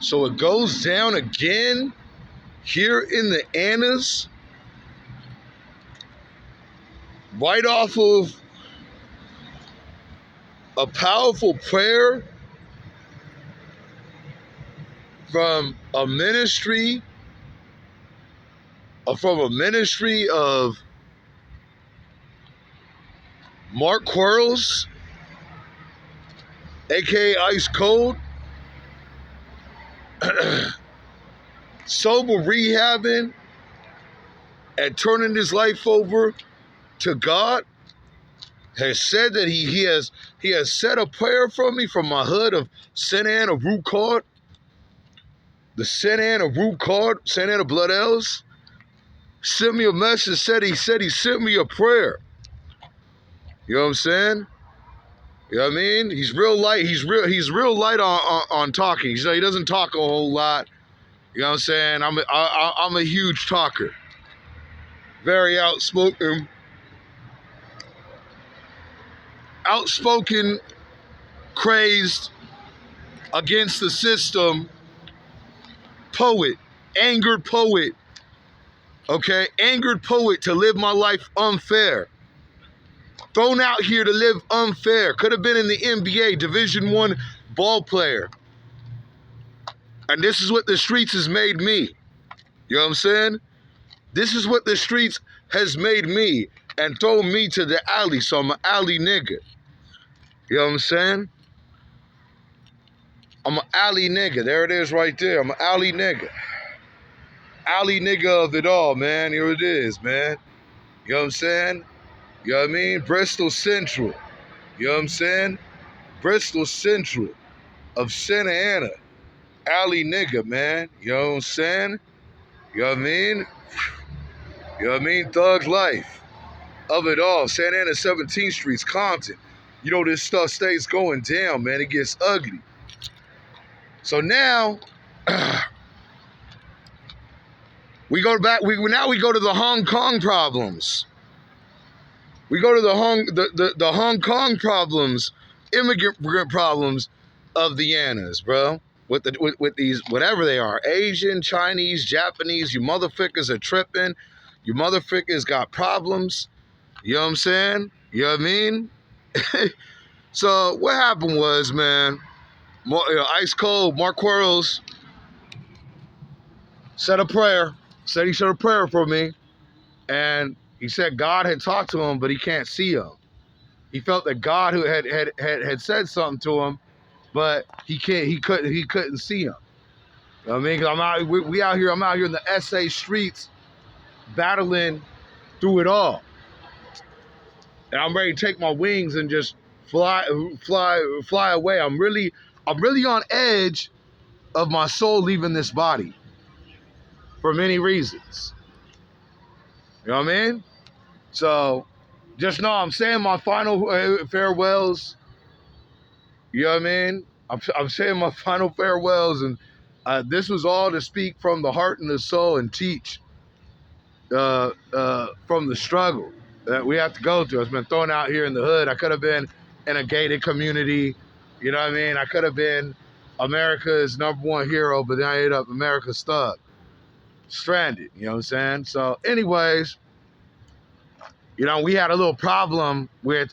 So it goes down again here in the Annas, right off of a powerful prayer from a ministry of Marc QUARLZ, aka Ice Cold, sober rehabbing and turning his life over to God, has said that he has said a prayer for me from my hood of Santa Ana Root Card, the Santa Ana Root Card, Santa Ana Blood L's, sent me a message, said he sent me a prayer. You know what I'm saying? You know what I mean? He's real light. He's real light on talking. So he doesn't talk a whole lot. You know what I'm saying? I'm a huge talker. Very outspoken, crazed, against the system poet, angered poet. Okay? Angered poet to live my life unfair. Thrown out here to live unfair. Could have been in the NBA, Division I ball player. And this is what the streets has made me. You know what I'm saying? This is what the streets has made me and thrown me to the alley. So I'm an alley nigga. You know what I'm saying? I'm an alley nigga. There it is right there. I'm an alley nigga. Alley nigga of it all, man. Here it is, man. You know what I'm saying? You know what I mean? Bristol Central. You know what I'm saying? Bristol Central of Santa Ana. Alley nigga, man. You know what I'm saying? You know what I mean? You know what I mean? Thug life. Of it all. Santa Ana 17th Street's Compton. You know this stuff stays going down, man. It gets ugly. So now, we go back. Now we go to the Hong Kong problems. We go to the Hong Kong problems, immigrant problems of the Annas, bro. With these, whatever they are, Asian, Chinese, Japanese, you motherfuckers are tripping. You motherfuckers got problems. You know what I'm saying? You know what I mean? So what happened was, man, Ice Cold, Marc QUARLZ said a prayer. Said he said a prayer for me. And he said God had talked to him, but he can't see him. He felt that God who had said something to him, but he couldn't see him. You know what I mean? 'Cause I'm out here in the SA streets battling through it all. And I'm ready to take my wings and just fly away. I'm really on edge of my soul leaving this body for many reasons. You know what I mean? So just know I'm saying my final farewells. You know what I mean? I'm saying my final farewells, and this was all to speak from the heart and the soul and teach from the struggle that we have to go through. It's been thrown out here in the hood. I could have been in a gated community. You know what I mean? I could have been America's #1 hero, but then I ended up America's thug. Stranded, you know what I'm saying? So anyways, you know, we had a little problem with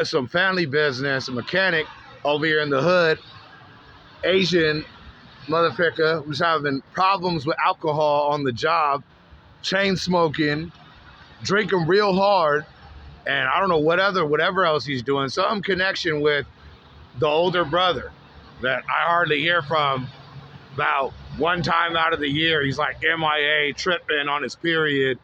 some family business, a mechanic over here in the hood, Asian motherfucker who's having problems with alcohol on the job, chain smoking, drinking real hard, and I don't know whatever else he's doing. Some connection with the older brother that I hardly hear from. About one time out of the year, he's like MIA, tripping on his period,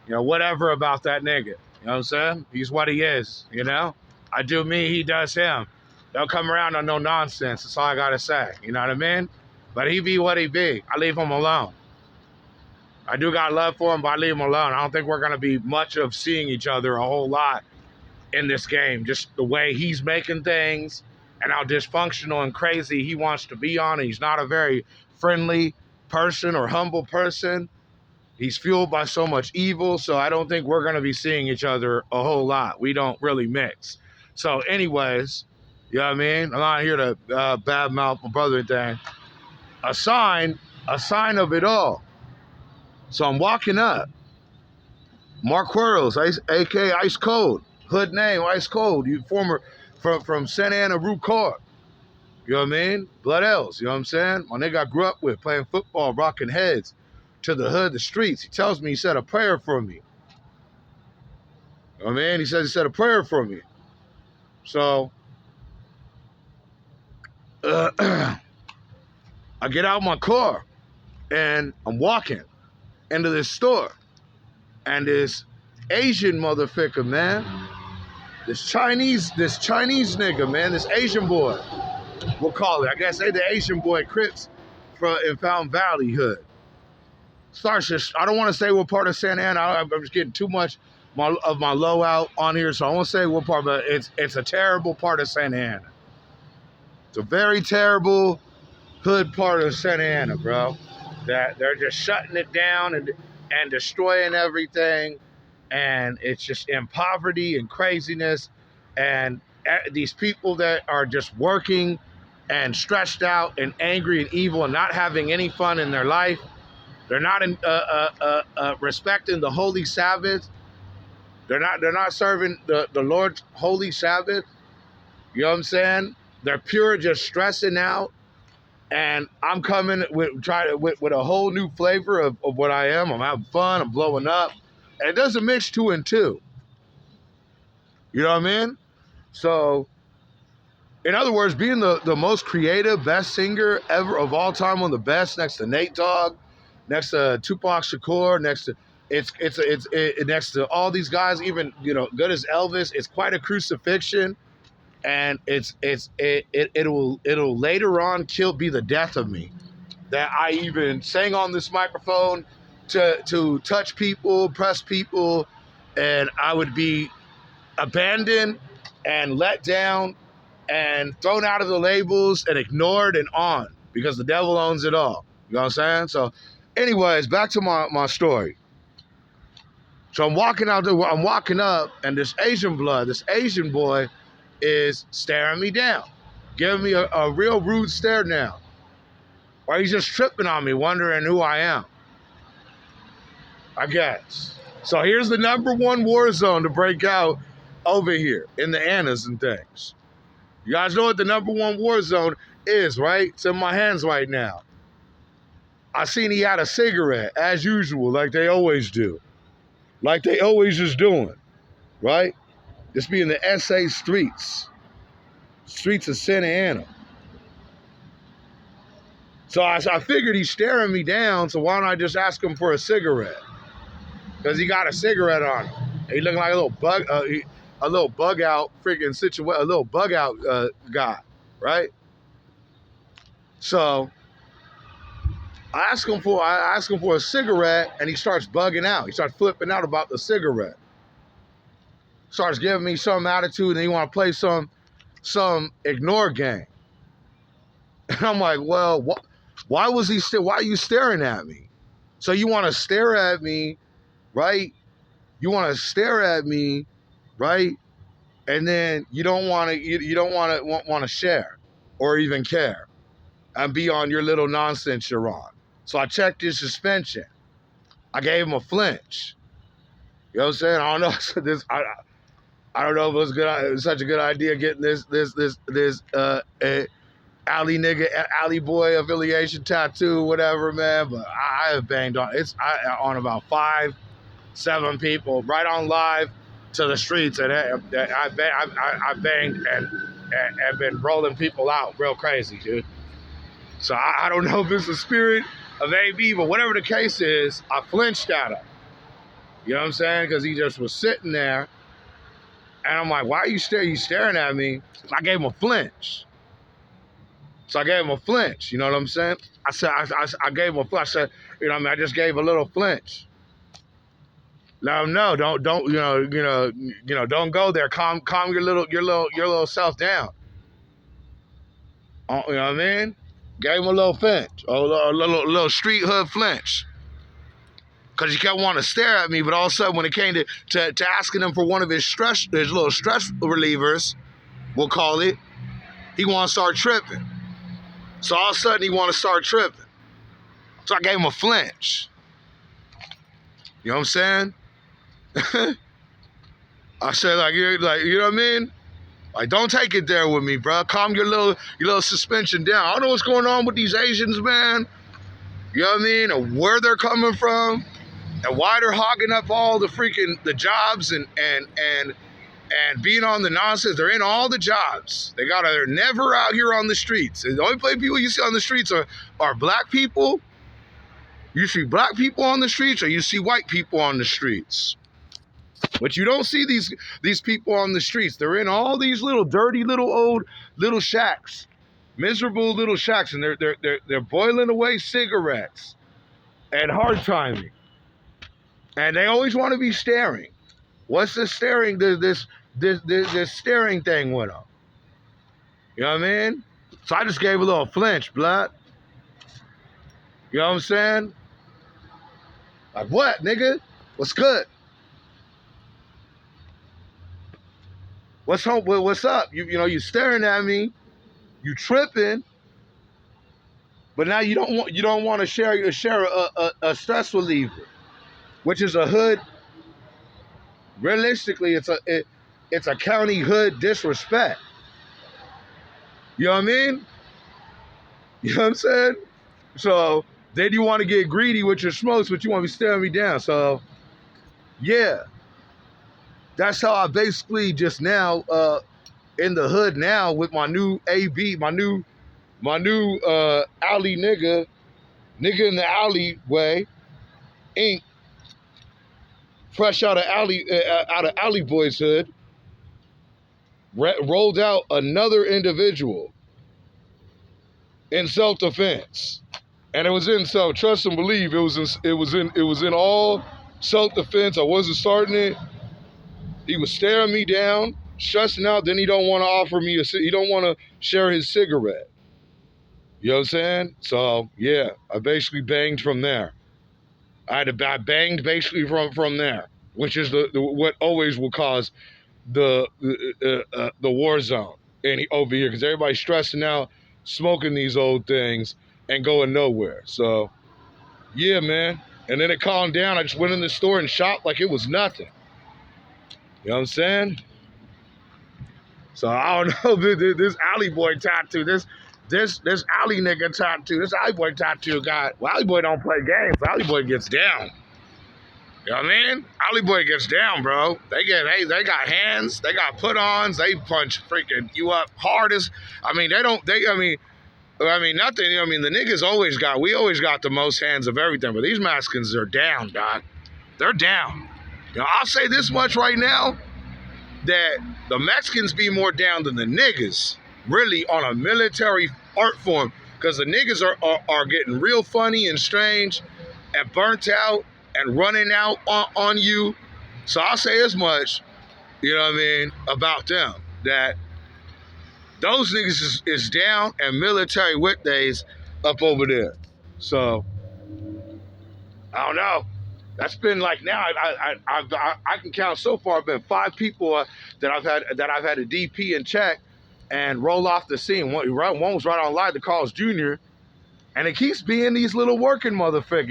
you know, whatever about that nigga. You know what I'm saying? He's what he is, you know? I do me, he does him. Don't come around on no nonsense. That's all I gotta say. You know what I mean? But he be what he be. I leave him alone. I do got love for him, but I leave him alone. I don't think we're gonna be much of seeing each other a whole lot in this game. Just the way he's making things and how dysfunctional and crazy he wants to be on. And he's not a very friendly person or humble person. He's fueled by so much evil, so I don't think we're going to be seeing each other a whole lot. We don't really mix. So anyways, You know what I mean? I'm not here to badmouth my brother and thing. A sign of it all. So I'm walking up. Marc QUARLZ, a.k.a. Ice Cold. Hood name, Ice Cold. You former from Santa Ana, Root Court. You know what I mean? Blood L's, you know what I'm saying? My nigga I grew up with, playing football, rocking heads to the hood, the streets. He tells me he said a prayer for me. You know what I mean? He says he said a prayer for me. So, I get out my car and I'm walking into this store. And this Asian motherfucker, man, this Chinese nigga, man, this Asian boy, we'll call it. I guess they the Asian boy Crips in Fountain Valley hood. Starts just, I don't want to say what part of Santa Ana. I'm just getting too much of my low out on here, so I won't say what part, but it's a terrible part of Santa Ana. It's a very terrible hood part of Santa Ana, bro. That they're just shutting it down and destroying everything, and it's just in poverty and craziness, and these people that are just working and stressed out and angry and evil and not having any fun in their life. They're not respecting the holy Sabbath. They're not serving the Lord's holy Sabbath. You know what I'm saying? They're pure just stressing out. And I'm coming with a whole new flavor of what I am. I'm having fun. I'm blowing up. And it doesn't mix 2 and 2. You know what I mean? So, in other words, being the most creative, best singer ever of all time, one of the best, next to Nate Dogg, next to Tupac Shakur, next to all these guys, even good as Elvis. It's quite a crucifixion. And it'll later on be the death of me that I even sang on this microphone to touch people, press people, and I would be abandoned and let down and thrown out of the labels and ignored and on because the devil owns it all. You know what I'm saying? So anyways, back to my story. So I'm walking out there, I'm walking up, and this Asian boy is staring me down, giving me a real rude stare now. Or he's just tripping on me, wondering who I am, I guess. So here's the #1 war zone to break out over here in the Annas and things. You guys know what the #1 war zone is, right? It's in my hands right now. I seen he had a cigarette, as usual, like they always do. Like they always is doing, right? This be in the SA streets of Santa Ana. So I figured he's staring me down, so why don't I just ask him for a cigarette? Because he got a cigarette on him. He looking like a little bug out freaking situation, a little bug out guy, right? So I ask him for a cigarette, and he starts bugging out. He starts flipping out about the cigarette. Starts giving me some attitude, and he want to play some ignore game. And I'm like, well, why are you staring at me? So you want to stare at me, right? You want to stare at me, right? And then you don't want to share or even care and be on your little nonsense you're on. So I checked his suspension. I gave him a flinch. You know what I'm saying? I don't know. I don't know if it was such a good idea getting this alley boy affiliation tattoo, whatever, man. But I have banged on about 5-7 people right on live to the streets, and I banged and been rolling people out real crazy, dude. So I don't know if it's the spirit of AB, but whatever the case is, I flinched at him. You know what I'm saying? Because he just was sitting there. And I'm like, why are you staring at me? I gave him a flinch. So I gave him a flinch. You know what I'm saying? I gave him a flinch. I said, I just gave a little flinch. Let him know. Don't don't go there. Calm your little self down. You know what I mean? Gave him a little flinch, a little street hood flinch. Because he kept wanting to stare at me, but all of a sudden when it came to asking him for one of his little stress relievers, we'll call it, he want to start tripping. So all of a sudden he want to start tripping. So I gave him a flinch. You know what I'm saying? I said, like, you know what I mean? Like, don't take it there with me, bro. Calm your little suspension down. I don't know what's going on with these Asians, man. You know what I mean? And where they're coming from, and why they're hogging up all the jobs and being on the nonsense. They're in all the jobs. They're never out here on the streets. And the only people you see on the streets are black people. You see black people on the streets, or you see white people on the streets. But you don't see these people on the streets. They're in all these little dirty old shacks, miserable little shacks, and they're boiling away cigarettes and hard timing. And they always want to be staring. What's the staring? This staring thing with them. You know what I mean? So I just gave a little flinch, blood. You know what I'm saying? Like, what, nigga? What's good? What's home? What's up? You staring at me. You tripping. But now you don't want to share a stress reliever, which is a hood. Realistically, it's a county hood disrespect. You know what I mean? You know what I'm saying? So then you want to get greedy with your smokes, but you want to be staring me down. So yeah, that's how I basically just now in the hood now with my new AB, my new alley nigga in the alleyway, Inc. Fresh out of alley boys hood, rolled out another individual in self-defense, and it was in self. Trust and believe, it was in all self-defense. I wasn't starting it. He was staring me down, stressing out. Then he don't want to offer me he don't want to share his cigarette. You know what I'm saying? So yeah, I basically banged from there. I banged basically from there, which is the what always will cause the war zone over here, because everybody's stressing out, smoking these old things and going nowhere. So yeah, man. And then it calmed down. I just went in the store and shopped like it was nothing. You know what I'm saying? So I don't know, this alley boy tattoo, this alley nigga tattoo, this alley boy tattoo guy. Well, alley boy don't play games. Alley boy gets down. You know what I mean? Alley boy gets down, bro. They got hands, they got put-ons, they punch freaking you up hardest. I mean, nothing. I mean, the niggas we always got the most hands of everything, but these Mexicans are down, dog. They're down. You know, I'll say this much right now, that the Mexicans be more down than the niggas, really, on a military art form, because the niggas are getting real funny and strange and burnt out and running out on you. So I'll say as much, you know what I mean, about them, that those niggas is down and military wit days up over there. So I don't know. That's been like, now I can count so far. Been 5 people that I've had a DP in check and roll off the scene. One was right on live to QUARLZ Jr. And it keeps being these little working motherfuckers.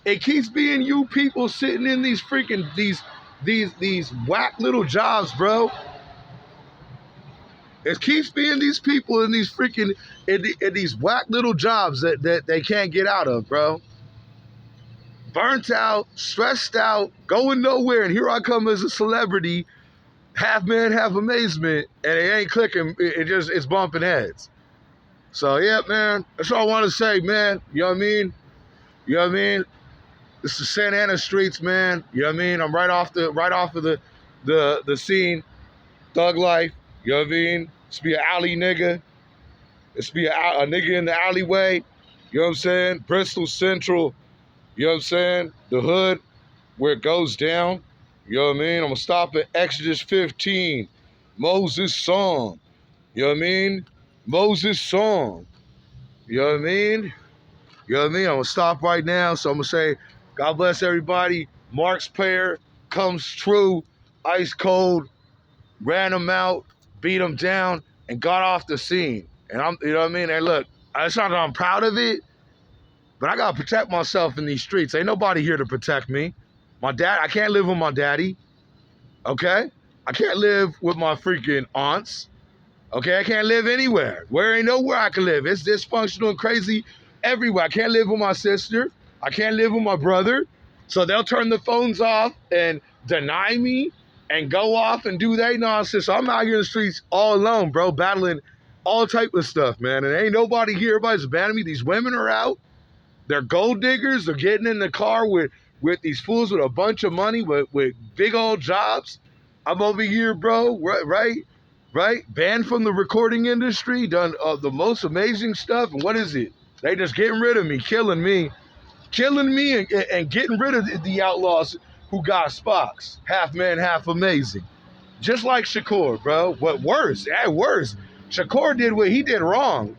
It keeps being you people sitting in these freaking these whack little jobs, bro. It keeps being these people in these freaking in these whack little jobs that they can't get out of, bro. Burnt out, stressed out, going nowhere, and here I come as a celebrity, half man, half amazement, and it ain't clicking. It's bumping heads. So yeah, man, that's all I want to say, man. You know what I mean? You know what I mean? This is Santa Ana streets, man. You know what I mean? I'm right off of the scene, thug life. You know what I mean? It's be an alley nigga. It's be a nigga in the alleyway. You know what I'm saying? Bristol Central. You know what I'm saying? The hood, where it goes down. You know what I mean? I'm going to stop at Exodus 15. Moses' song. You know what I mean? Moses' song. You know what I mean? You know what I mean? I'm going to stop right now. So I'm going to say, God bless everybody. Marc's prayer comes true. Ice cold. Ran him out. Beat him down. and got off the scene. And I'm, you know what I mean? And look, it's not that I'm proud of it, but I gotta protect myself in these streets. Ain't nobody here to protect me. My dad, I can't live with my daddy, okay? I can't live with my freaking aunts, okay? I can't live anywhere. Where ain't nowhere I can live. It's dysfunctional and crazy everywhere. I can't live with my sister. I can't live with my brother. So they'll turn the phones off and deny me and go off and do their nonsense. So I'm out here in the streets all alone, bro, battling all type of stuff, man. And ain't nobody here. Everybody's abandoning me. These women are out. They're gold diggers. They're getting in the car with these fools with a bunch of money, with big old jobs. I'm over here, bro, right? Banned from the recording industry, done the most amazing stuff. And what is it? They just getting rid of me, killing me and getting rid of the outlaws who got spots. Half man, half amazing. Just like Shakur, bro. But worse, worse. Shakur did what he did wrong.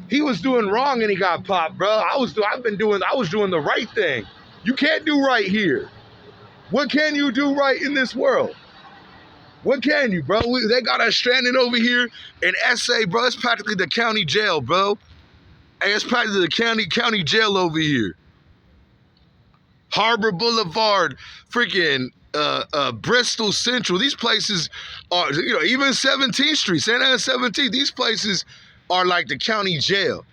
He was doing wrong and he got popped, bro. I was doing the right thing. You can't do right here. What can you do right in this world? What can you, bro? They got us stranded over here in SA, bro. It's practically the county jail, bro. Hey, it's practically the county jail over here. Harbor Boulevard, freaking Bristol Central. These places are, you know, even 17th Street, Santa Ana 17th, these places are like the county jail.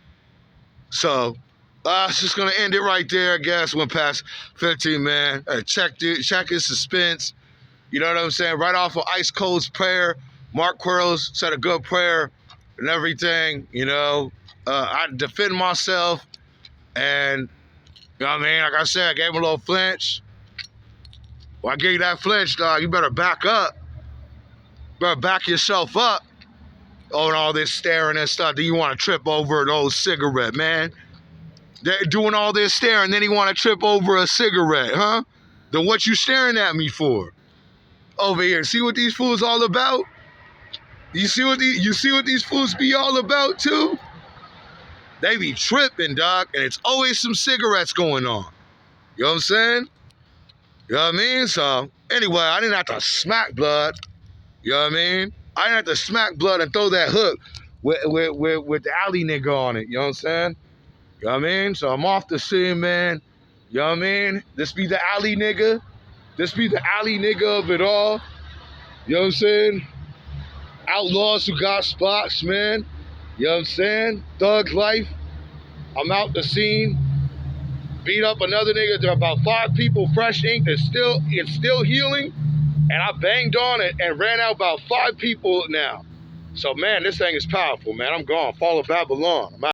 So, it's just gonna end it right there, I guess. Went past 15, man. Check his suspense. You know what I'm saying? Right off of Ice Cold's prayer. Marc QUARLZ said a good prayer and everything, you know. I defend myself, and you know what I mean? Like I said, I gave him a little flinch. Well, I gave you that flinch, dog. You better back up. Better back yourself up on all this staring and stuff. Then you want to trip over an old cigarette, man. They're doing all this staring, then you want to trip over a cigarette, huh? Then what you staring at me for? Over here, see what these fools all about? You see what these fools be all about too? They be tripping, dog, and it's always some cigarettes going on. You know what I'm saying? You know what I mean? So, anyway, I didn't have to smack blood. You know what I mean? I didn't have to smack blood and throw that hook with the alley nigga on it. You know what I'm saying? You know what I mean? So I'm off the scene, man. You know what I mean? This be the alley nigga. This be the alley nigga of it all. You know what I'm saying? Outlaws who got spots, man. You know what I'm saying? Thug life. I'm out the scene. Beat up another nigga. There are about 5 people, fresh ink. It's still healing. And I banged on it and ran out about 5 people now. So, man, this thing is powerful, man. I'm gone. Follow Babylon. I'm out.